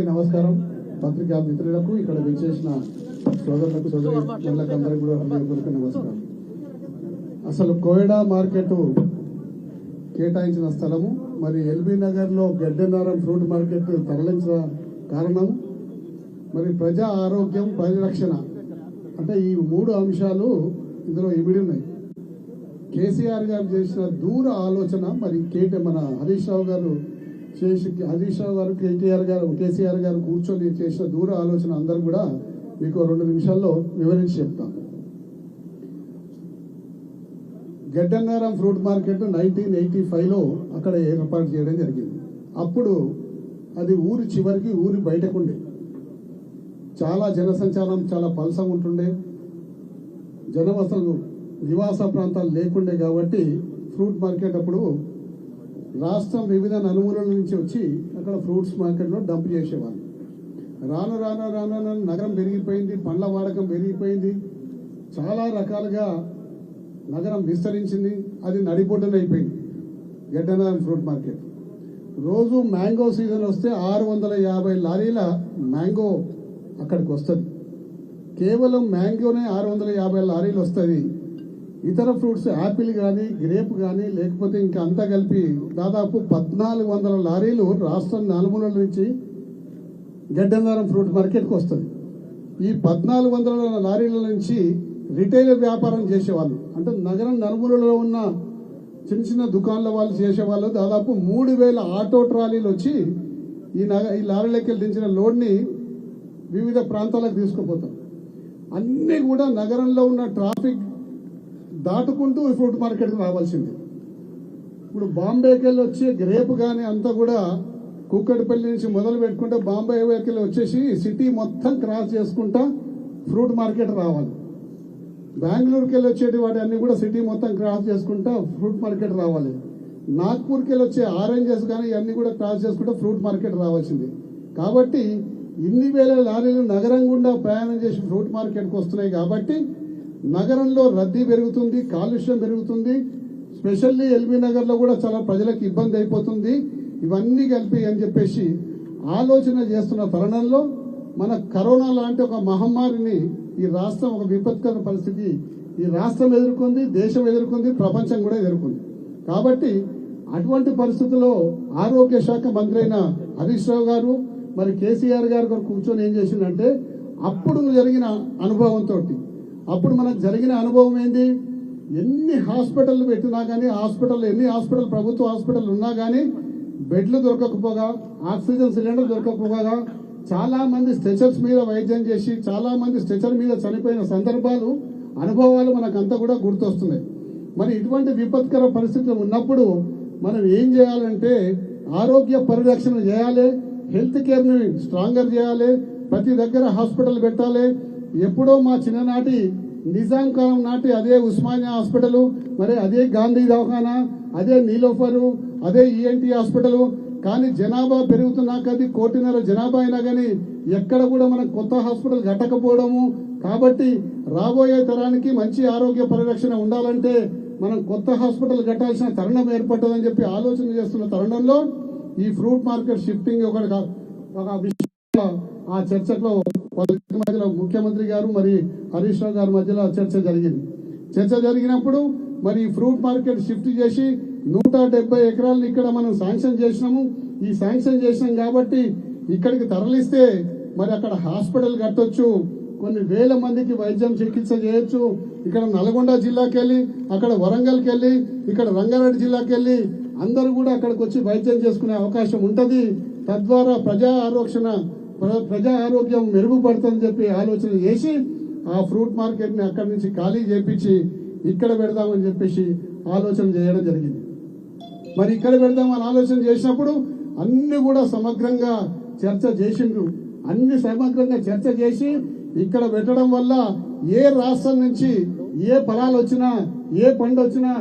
అందరికీ నమస్కారం. పత్రికా మిత్రులకు, ఇక్కడ విచ్చేసిన సోదరులకు, సోదరులకు అందరికీ కూడా హృదయపూర్వక నమస్కారం. అసలు కోయడా మార్కెట్ కేటాయించిన స్థలము, మరి ఎల్బీ నగర్ లో గడ్డెనారం ఫ్రూట్ మార్కెట్ తరలించిన కారణం, మరి ప్రజా ఆరోగ్యం, పరిరక్షణ అంటే ఈ మూడు అంశాలు ఇందులో ఇమిడి ఉన్నాయి. కేసీఆర్ గారు చేసిన దూర ఆలోచన, మరి మన హరీష్ రావు గారు కేసీఆర్ గారు కూర్చొని చేసిన దూర ఆలోచన అందరూ కూడా మీకు 2 నిమిషాల్లో వివరించి చెప్తాను. గడ్డన్నారం ఫ్రూట్ మార్కెట్ 1985లో అక్కడ ఏర్పాటు చేయడం జరిగింది. అప్పుడు అది ఊరి చివరికి, ఊరి బయటకుండే, చాలా జనసంచారం, చాలా పలసం ఉంటుండే, జనం అసలు నివాస ప్రాంతాలు లేకుండే. కాబట్టి ఫ్రూట్ మార్కెట్ అప్పుడు రాష్ట్రం వివిధ నలుమూలల నుంచి వచ్చి అక్కడ ఫ్రూట్స్ మార్కెట్లో డంప్ చేసేవాళ్ళు. రాను రాను రాను నగరం పెరిగిపోయింది, పండ్ల వాడకం పెరిగిపోయింది, చాలా రకాలుగా నగరం విస్తరించింది. అది నడిబొడ్డున అయిపోయింది గడ్డనారం ఫ్రూట్ మార్కెట్. రోజు మ్యాంగో సీజన్ వస్తే 650 లారీల మ్యాంగో అక్కడికి వస్తుంది. కేవలం మ్యాంగోనే 650 లారీలు వస్తుంది. ఇతర ఫ్రూట్స్ యాపిల్ కానీ, గ్రేప్ కానీ, లేకపోతే ఇంకా అంతా కలిపి దాదాపు 1400 లారీలు రాష్ట్రం నలుమూలల నుంచి గడ్డన్నారం ఫ్రూట్ మార్కెట్కి వస్తుంది. ఈ 1400 లారీల నుంచి రిటైల్ వ్యాపారం చేసేవాళ్ళు, అంటే నగరం నలుమూలలో ఉన్న చిన్న చిన్న దుకాణాల వాళ్ళు చేసేవాళ్ళు. దాదాపు 3000 ఆటో ట్రాలీలు వచ్చి ఈ లారీలకి దించిన లోడ్ని వివిధ ప్రాంతాలకు తీసుకుపోతాం. అన్నీ కూడా నగరంలో ఉన్న ట్రాఫిక్ దాటుకుంటూ ఈ ఫ్రూట్ మార్కెట్కి రావాల్సింది. ఇప్పుడు బాంబేకి వెళ్ళి వచ్చి గ్రేప్ కానీ అంతా కూడా కుక్కటిపల్లి నుంచి మొదలు పెట్టుకుంటే బాంబే వెళ్ళి వచ్చేసి సిటీ మొత్తం క్రాస్ చేసుకుంటా ఫ్రూట్ మార్కెట్ రావాలి. బెంగళూరుకి వెళ్ళి వచ్చేటి వాటి అన్ని కూడా సిటీ మొత్తం క్రాస్ చేసుకుంటా ఫ్రూట్ మార్కెట్ రావాలి. నాగ్పూర్కి వెళ్ళి వచ్చే ఆరెంజెస్ కానీ ఇవన్నీ కూడా క్రాస్ చేసుకుంటా ఫ్రూట్ మార్కెట్ రావాల్సింది. కాబట్టి ఇన్ని వేల లారీలు నగరం గుండా ప్రయాణం చేసి ఫ్రూట్ మార్కెట్కి వస్తున్నాయి. కాబట్టి నగరంలో రద్దీ పెరుగుతుంది, కాలుష్యం పెరుగుతుంది. స్పెషల్లీ ఎల్బీ నగర్లో కూడా చాలా ప్రజలకు ఇబ్బంది అయిపోతుంది. ఇవన్నీ కలిపి అని చెప్పేసి ఆలోచన చేస్తున్న తరుణంలో మన కరోనా లాంటి ఒక మహమ్మారిని ఈ రాష్ట్రం, ఒక విపత్కర పరిస్థితి ఈ రాష్ట్రం ఎదుర్కొంది, దేశం ఎదుర్కొంది, ప్రపంచం కూడా ఎదుర్కొంది. కాబట్టి అటువంటి పరిస్థితుల్లో ఆరోగ్య శాఖ మంత్రి అయిన హరీష్ రావు గారు, మరి కేసీఆర్ గారు కూర్చొని ఏం చేసిందంటే, అప్పుడు జరిగిన అనుభవంతో, అప్పుడు మనకు జరిగిన అనుభవం ఏంది, ఎన్ని హాస్పిటల్ పెట్టినా కానీ, ఎన్ని ప్రభుత్వ హాస్పిటల్ ఉన్నా కానీ బెడ్లు దొరకకపోగా, ఆక్సిజన్ సిలిండర్ దొరకకపోగా, చాలా మంది స్ట్రెచర్స్ మీద వైద్యం చేసి, చాలా మంది స్ట్రెచర్ మీద చనిపోయిన సందర్భాలు, అనుభవాలు మనకంతా కూడా గుర్తొస్తున్నాయి. మరి ఇటువంటి విపత్కర పరిస్థితులు ఉన్నప్పుడు మనం ఏం చేయాలంటే, ఆరోగ్య పరిరక్షణ చేయాలి, హెల్త్ కేర్ని స్ట్రాంగర్ చేయాలి, ప్రతి దగ్గర హాస్పిటల్ పెట్టాలి. ఎప్పుడో మా చిన్ననాటి నిజాం కాలం నాటి అదే ఉస్మానియా హాస్పిటల్, మరి అదే గాంధీ దవాఖానా, అదే నీలోఫరు, అదే ఈఎన్టీ హాస్పిటల్. కానీ జనాభా పెరుగుతున్నాక అది 1.5 కోటి జనాభా అయినా కానీ ఎక్కడ కూడా మనకు కొత్త హాస్పిటల్ కట్టకపోవడము. కాబట్టి రాబోయే తరానికి మంచి ఆరోగ్య పరిరక్షణ ఉండాలంటే మనం కొత్త హాస్పిటల్ కట్టాల్సిన తరుణం ఏర్పడుతుందని చెప్పి ఆలోచన చేస్తున్న తరుణంలో ఈ ఫ్రూట్ మార్కెట్ షిఫ్టింగ్ ఒక విషయం ఆ చర్చలో మధ్యలో ముఖ్యమంత్రి గారు మరి హరీష్ రావు గారి మధ్యలో చర్చ జరిగింది. చర్చ జరిగినప్పుడు మరి ఫ్రూట్ మార్కెట్ షిఫ్ట్ చేసి 170 ఎకరాలను ఇక్కడ మనం శాంక్షన్ చేసినాము. ఈ శాంక్షన్ చేసినాం కాబట్టి ఇక్కడికి తరలిస్తే మరి అక్కడ హాస్పిటల్ కట్టొచ్చు, కొన్ని వేల మందికి వైద్యం చికిత్స చేయొచ్చు. ఇక్కడ నల్గొండ జిల్లాకి వెళ్ళి, అక్కడ వరంగల్కి వెళ్ళి, ఇక్కడ రంగారెడ్డి జిల్లాకి వెళ్ళి అందరూ కూడా అక్కడికి వచ్చి వైద్యం చేసుకునే అవకాశం ఉంటుంది. తద్వారా ప్రజా ఆరోగ్యం మెరుగుపడుతుందని చెప్పి ఆలోచన చేసి ఆ ఫ్రూట్ మార్కెట్ని అక్కడి నుంచి ఖాళీ చేపించి ఇక్కడ పెడదామని చెప్పేసి ఆలోచన చేయడం జరిగింది. మరి ఇక్కడ పెడదామని ఆలోచన చేసినప్పుడు అన్ని కూడా సమగ్రంగా చర్చ చేసిండ్రు. సమగ్రంగా చర్చ చేసి ఇక్కడ పెట్టడం వల్ల ఏ రాష్ట్రం నుంచి ఏ ఫలాలు వచ్చినా, ఏ పండు వచ్చినా,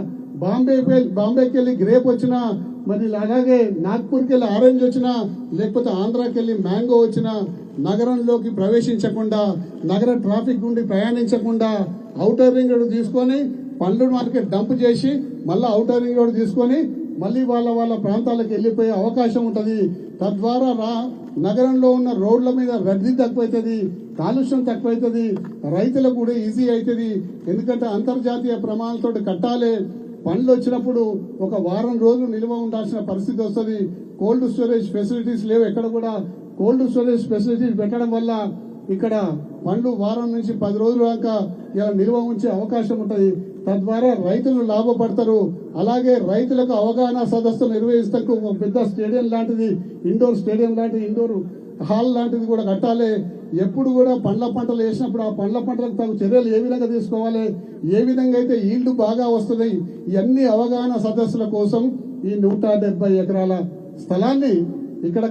బాంబేకి వెళ్ళి గ్రేప్ వచ్చినా, మరి అలాగే నాగ్పూర్కి వెళ్ళి ఆరెంజ్ వచ్చినా, లేకపోతే ఆంధ్రాకి వెళ్ళి మ్యాంగో వచ్చినా, నగరంలోకి ప్రవేశించకుండా, నగర ట్రాఫిక్ నుండి ప్రయాణించకుండా ఔటర్ రింగ్ రోడ్ తీసుకొని పండ్ల మార్కెట్ డంప్ చేసి మళ్ళీ ఔటర్ రింగ్ రోడ్ తీసుకొని మళ్ళీ వాళ్ళ ప్రాంతాలకు వెళ్ళిపోయే అవకాశం ఉంటుంది. తద్వారా నగరంలో ఉన్న రోడ్ల మీద రద్దీ తక్కువైతుంది, కాలుష్యం తక్కువైతుంది, రైతులకు కూడా ఈజీ అవుతుంది. ఎందుకంటే అంతర్జాతీయ ప్రమాణాలతో కట్టాలి. పండ్లు వచ్చినప్పుడు ఒక వారం రోజులు నిల్వ ఉండాల్సిన పరిస్థితి వస్తుంది. కోల్డ్ స్టోరేజ్ ఫెసిలిటీస్ లేవు, ఎక్కడ కూడా కోల్డ్ స్టోరేజ్ ఫెసిలిటీస్ పెట్టడం వల్ల ఇక్కడ పండ్లు వారం నుంచి 10 రోజుల దాకా ఇలా నిల్వ ఉంచే అవకాశం ఉంటుంది. తద్వారా రైతులు లాభపడతారు. అలాగే రైతులకు అవగాహన సదస్సులు నిర్వహిస్తూ ఒక పెద్ద స్టేడియం లాంటిది, ఇండోర్ స్టేడియం లాంటిది, ఇండోర్ హాల్ లాంటిది కూడా కట్టాలి. ఎప్పుడు కూడా పండ్ల పంటలు వేసినప్పుడు ఆ పండ్ల పంటలకు తగు చర్యలు ఏ విధంగా తీసుకోవాలి, ఏ విధంగా అయితే ఈల్డ్ బాగా వస్తుంది, ఇవన్నీ అవగాహన సదస్సుల కోసం ఈ 170 ఎకరాల స్థలాన్ని ఇక్కడ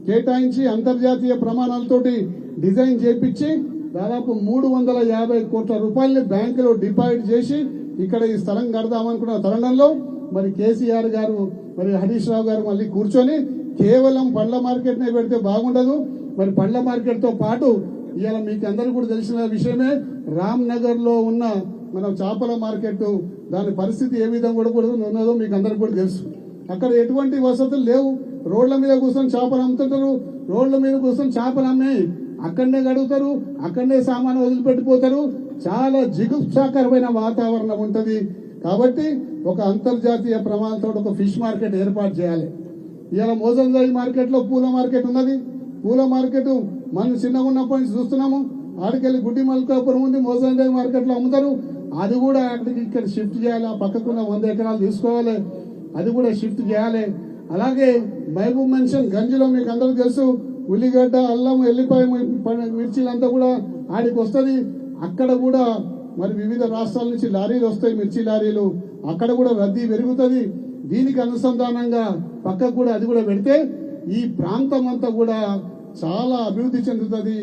కేటాయించి అంతర్జాతీయ ప్రమాణాలతోటి డిజైన్ చేపించి దాదాపు 350 కోట్ల రూపాయలని బ్యాంకులో డిపాజిట్ చేసి ఇక్కడ ఈ స్థలం కడదామనుకున్న తరుణంలో మరి కేసీఆర్ గారు మరి హరీష్ రావు గారు మళ్ళీ కూర్చొని కేవలం పండ్ల మార్కెట్ నే పెడితే బాగుండదు, మరి పండ్ల మార్కెట్ తో పాటు ఇవాళ మీకు అందరికీ కూడా తెలిసిన విషయమే రామ్ నగర్ లో ఉన్న మన చేపల మార్కెట్, దాని పరిస్థితి ఏ విధంగా కూడా ఉన్నదో మీకు అందరికీ కూడా తెలుసు. అక్కడ ఎటువంటి వసతులు లేవు. రోడ్ల మీద కూర్చొని చేపలు అమ్ముతుంటారు, రోడ్ల మీద కూర్చొని చేపలు అమ్మి అక్కడనే గడుగుతారు, అక్కడనే సామాను వదిలిపెట్టిపోతారు. చాలా జిగుప్సాకరమైన వాతావరణం ఉంటుంది. కాబట్టి ఒక అంతర్జాతీయ ప్రమాణంతో ఒక ఫిష్ మార్కెట్ ఏర్పాటు చేయాలి. ఇవాళ మోజంజాయి మార్కెట్ లో పూల మార్కెట్ ఉన్నది. పూల మార్కెట్ మనం చిన్నగా ఉన్నప్పటి నుంచి చూస్తున్నాము. ఆడికెళ్ళి గుడ్డి మల్కాపురం ఉంది, మోజంజాయి మార్కెట్ లో అమ్ముతారు. అది కూడా అక్కడికి ఇక్కడ షిఫ్ట్ చేయాలి. ఆ పక్కకున్న 100 ఎకరాలు తీసుకోవాలి, అది కూడా షిఫ్ట్ చేయాలి. అలాగే మహబూబ్ మెన్షన్ గంజిలో మీకు అందరూ తెలుసు, ఉల్లిగడ్డ, అల్లం, ఎల్లిపాయ, మిర్చీలంతా కూడా ఆడికి వస్తుంది. అక్కడ కూడా మరి వివిధ రాష్ట్రాల నుంచి లారీలు వస్తాయి, మిర్చి లారీలు, అక్కడ కూడా రద్దీ పెరుగుతుంది. దీనికి అనుసంధానంగా పక్కకు కూడా అది కూడా పెడితే ఈ ప్రాంతం అంతా కూడా చాలా అభివృద్ధి చెందుతుంది.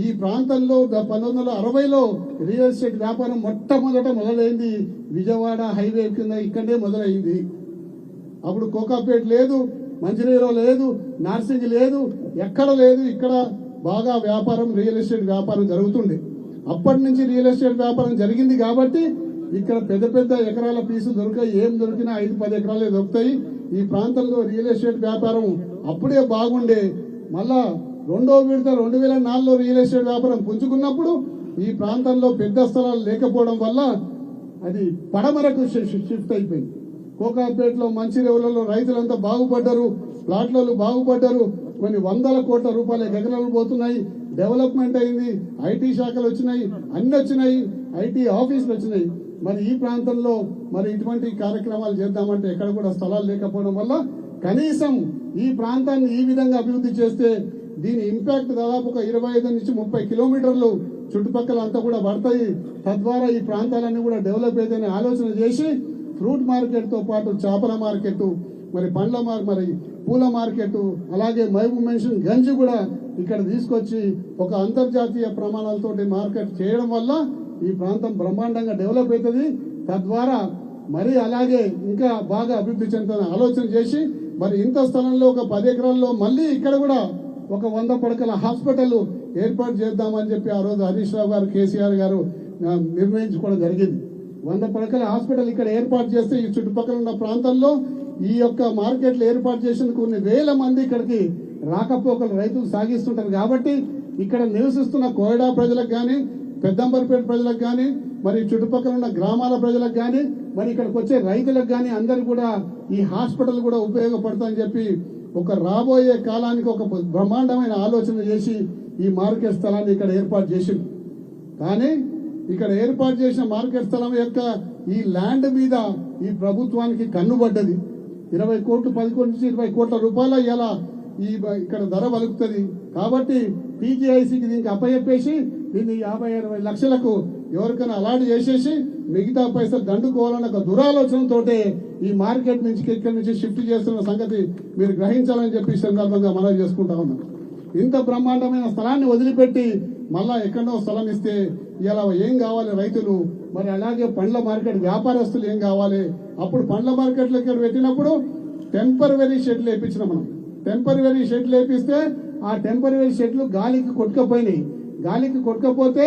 ఈ ప్రాంతంలో 1960లో రియల్ ఎస్టేట్ వ్యాపారం మొట్టమొదట మొదలైంది విజయవాడ హైవే కింద, ఇక్కడే మొదలైంది. అప్పుడు కోకాపేట లేదు, మంచినీరు లేదు, నార్సింగ్ లేదు, ఎక్కడ లేదు. ఇక్కడ బాగా వ్యాపారం, రియల్ ఎస్టేట్ వ్యాపారం జరుగుతుంది. అప్పటి నుంచి రియల్ ఎస్టేట్ వ్యాపారం జరిగింది కాబట్టి ఇక్కడ పెద్ద పెద్ద ఎకరాల పీసు దొరికాయి. ఏం దొరికినా 5-10 ఎకరాలే దొరుకుతాయి. ఈ ప్రాంతంలో రియల్ ఎస్టేట్ వ్యాపారం అప్పుడే బాగుండే. మళ్ళా రెండో విడత 2004లో రియల్ ఎస్టేట్ వ్యాపారం పుంజుకున్నప్పుడు ఈ ప్రాంతంలో పెద్ద స్థలాలు లేకపోవడం వల్ల అది పడమరకు షిఫ్ట్ అయిపోయింది. కోకాపేటలో, మంచిరేవులలో రైతులంతా బాగుపడ్డారు, ప్లాట్లలో బాగుపడ్డారు. కొన్ని 100 కోట్ల రూపాయల ఎకరాలు పోతున్నాయి. డెవలప్మెంట్ అయింది, ఐటీ శాఖలు వచ్చినాయి, అన్ని వచ్చినాయి, ఐటీ ఆఫీసులు వచ్చినాయి. మరి ఈ ప్రాంతంలో మరి ఇటువంటి కార్యక్రమాలు చేద్దామంటే ఎక్కడ కూడా స్థలాలు లేకపోవడం వల్ల కనీసం ఈ ప్రాంతాన్ని ఈ విధంగా అభివృద్ధి చేస్తే దీని ఇంపాక్ట్ దాదాపు ఒక 25 నుంచి 30 కిలోమీటర్లు చుట్టుపక్కల అంతా కూడా పడతాయి. తద్వారా ఈ ప్రాంతాలన్నీ కూడా డెవలప్ అవుతాయని ఆలోచన చేసి ఫ్రూట్ మార్కెట్ తో పాటు చేపల మార్కెట్, మరి పండ్ల మరి పూల మార్కెట్, అలాగే మహబూబ్ మెన్షన్ గంజి కూడా ఇక్కడ తీసుకొచ్చి ఒక అంతర్జాతీయ ప్రమాణాలతో మార్కెట్ చేయడం వల్ల ఈ ప్రాంతం బ్రహ్మాండంగా డెవలప్ అవుతుంది. తద్వారా మరి అలాగే ఇంకా బాగా అభివృద్ధి చెందుతుందని ఆలోచన చేసి మరి ఇంత స్థలంలో ఒక 10 ఎకరాల్లో మళ్ళీ ఇక్కడ కూడా ఒక 100 పడకల హాస్పిటల్ ఏర్పాటు చేద్దామని చెప్పి ఆ రోజు హరీష్ రావు గారు, కేసీఆర్ గారు నిర్ణయించుకోవడం జరిగింది. 100 పడకల హాస్పిటల్ ఇక్కడ ఏర్పాటు చేస్తే ఈ చుట్టుపక్కల ఉన్న ప్రాంతాల్లో ఈ యొక్క మార్కెట్లు ఏర్పాటు చేసిన కొన్ని వేల మంది ఇక్కడికి రాకపోకలు రైతులు సాగిస్తుంటారు. కాబట్టి ఇక్కడ నివసిస్తున్న కోయడా ప్రజలకు కానీ, పెద్దంబర్పేట ప్రజలకు కానీ, మరి చుట్టుపక్కల ఉన్న గ్రామాల ప్రజలకు కానీ, మరి ఇక్కడికి వచ్చే రైతులకు కానీ అందరు కూడా ఈ హాస్పిటల్ కూడా ఉపయోగపడుతుందని చెప్పి ఒక రాబోయే కాలానికి ఒక బ్రహ్మాండమైన ఆలోచన చేసి ఈ మార్కెట్ స్థలాన్ని ఇక్కడ ఏర్పాటు చేసింది. కానీ ఇక్కడ ఏర్పాటు చేసిన మార్కెట్ స్థలం యొక్క ఈ ల్యాండ్ మీద ఈ ప్రభుత్వానికి కన్నుబడ్డది. 20 కోట్లు, 10 కోట్ల నుంచి 20 కోట్ల రూపాయల ఇలా ఈ ఇక్కడ ధర వలుకుతుంది. కాబట్టి టీజీఐసీకి దీనికి అప్పచెప్పేసి దీన్ని 50-60 లక్షలకు ఎవరికైనా అలాట్ చేసేసి మిగతా పైసలు దండుకోవాలన్న ఒక దురాలోచనతో ఈ మార్కెట్ నుంచి ఇక్కడి నుంచి షిఫ్ట్ చేస్తున్న సంగతి మీరు గ్రహించాలని చెప్పి సందర్భంగా మనవి చేసుకుంటా ఉన్నాం. ఇంత బ్రహ్మాండమైన స్థలాన్ని వదిలిపెట్టి మళ్ళా ఎక్కడో స్థలం ఇస్తే ఇలా ఏం కావాలి రైతులు, మరి అలాగే పండ్ల మార్కెట్ వ్యాపారస్తులు ఏం కావాలి. అప్పుడు పండ్ల మార్కెట్లు ఇక్కడ పెట్టినప్పుడు టెంపరవరీ షెడ్లు వేయించినాం మనం. టెంపరవరీ షెడ్లు వేపిస్తే ఆ టెంపరవరీ షెడ్లు గాలికి కొట్టుకపోయినాయి. గాలికి కొట్టుకపోతే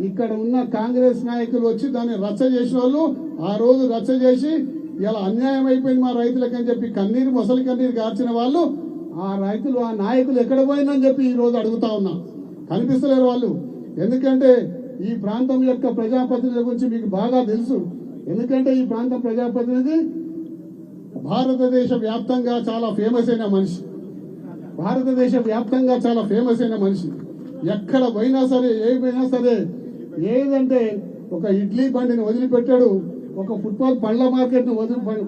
ఇక్కడ ఉన్న కాంగ్రెస్ నాయకులు వచ్చి దాన్ని రచ్చ చేసిన వాళ్ళు ఆ రోజు రచ్చ చేసి ఇలా అన్యాయం అయిపోయింది మా రైతులకు అని చెప్పి కన్నీరు మొసలి కన్నీరు గార్చిన వాళ్ళు ఆ రైతులు ఆ నాయకులు ఎక్కడ పోయిందని చెప్పి ఈ రోజు అడుగుతా ఉన్నా. కనిపిస్తలేరు వాళ్ళు. ఎందుకంటే ఈ ప్రాంతం యొక్క ప్రజాప్రతినిధుల గురించి మీకు బాగా తెలుసు. ఎందుకంటే ఈ ప్రాంతం ప్రజాప్రతినిధి భారతదేశ వ్యాప్తంగా చాలా ఫేమస్ అయిన మనిషి. భారతదేశ వ్యాప్తంగా చాలా ఫేమస్ అయిన మనిషి. ఎక్కడ పోయినా సరే ఏమైనా సరే ఏదంటే ఒక ఇడ్లీ బండిని వదిలిపెట్టాడు, ఒక ఫుట్పాత్ పండ్ల మార్కెట్ ను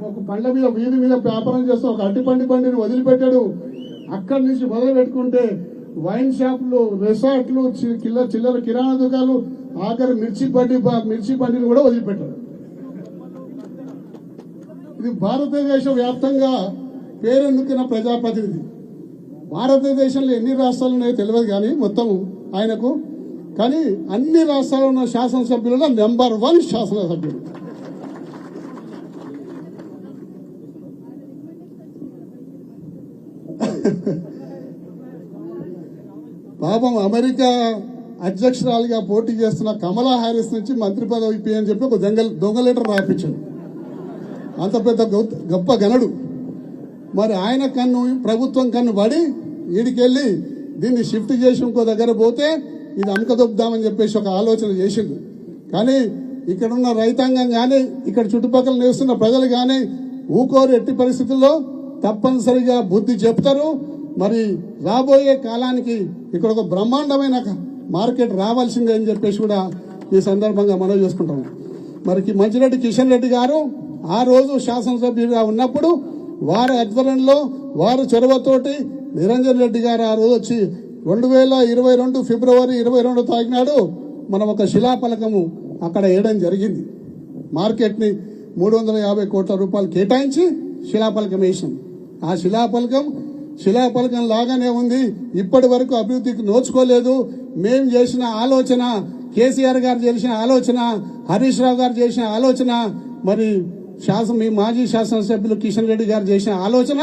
ఒక పండ్ల మీద వీధి మీద వ్యాపారం చేస్తూ ఒక అరటిపండి బండిని వదిలిపెట్టాడు. అక్కడి నుంచి మొదలు పెట్టుకుంటే వైన్ షాపులు, రిసార్ట్లు, చిల్లర కిరాణా దుకాణాలు, ఆఖరి మిర్చి బండిని కూడా వదిలిపెట్టాడు. ఇది భారతదేశ వ్యాప్తంగా పేరెందుకున్న ప్రజాప్రతినిధి. భారతదేశంలో ఎన్ని రాష్ట్రాలు ఉన్నాయో తెలియదు కానీ మొత్తం ఆయనకు, కానీ అన్ని రాష్ట్రాల్లో ఉన్న శాసనసభ్యులలో నెంబర్ 1 శాసనసభ్యుడు. పాపం అమెరికా అధ్యక్షురాలిగా పోటీ చేస్తున్న కమలా హారిస్ నుంచి మంత్రి పదవి ఇప్పి అని చెప్పి ఒక దొంగ లెటర్ రాపించాడు. అంత పెద్ద గొప్ప గనుడు. మరి ఆయన కన్ను ప్రభుత్వం కన్ను పడి ఈడికెళ్ళి దీన్ని షిఫ్ట్ చేసి ఇంకో దగ్గర పోతే ఇది అమ్మకదొబ్బుదామని చెప్పేసి ఒక ఆలోచన చేసిండు. కానీ ఇక్కడున్న రైతాంగం కానీ ఇక్కడ చుట్టుపక్కల నివసిస్తున్న ప్రజలు కానీ ఊకోరు. ఎట్టి పరిస్థితుల్లో తప్పనిసరిగా బుద్ధి చెప్తారు. మరి రాబోయే కాలానికి ఇక్కడ ఒక బ్రహ్మాండమైన మార్కెట్ రావాల్సిందే అని చెప్పేసి కూడా ఈ సందర్భంగా మనం చేసుకుంటాం. మరి మంచిరెడ్డి కిషన్ రెడ్డి గారు ఆ రోజు శాసనసభ్యుడిగా ఉన్నప్పుడు వారి ఆధ్వర్యంలో వారి చొరవతోటి నిరంజన్ రెడ్డి గారు ఆ రోజు వచ్చి 2022 ఫిబ్రవరి 22 తారీఖు నాడు మనం ఒక శిలాఫలకము అక్కడ వేయడం జరిగింది. మార్కెట్ ని 350 కోట్ల రూపాయలు కేటాయించి శిలాఫలకం వేసాం. ఆ శిలాఫలకం లాగానే ఉంది. ఇప్పటి వరకు అభివృద్ధికి నోచుకోలేదు. మేం చేసిన ఆలోచన, కేసీఆర్ గారు చేసిన ఆలోచన, హరీష్ రావు గారు చేసిన ఆలోచన, మరి మీ మాజీ శాసనసభ్యులు కిషన్ రెడ్డి గారు చేసిన ఆలోచన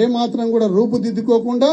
ఏమాత్రం కూడా రూపుదిద్దుకోకుండా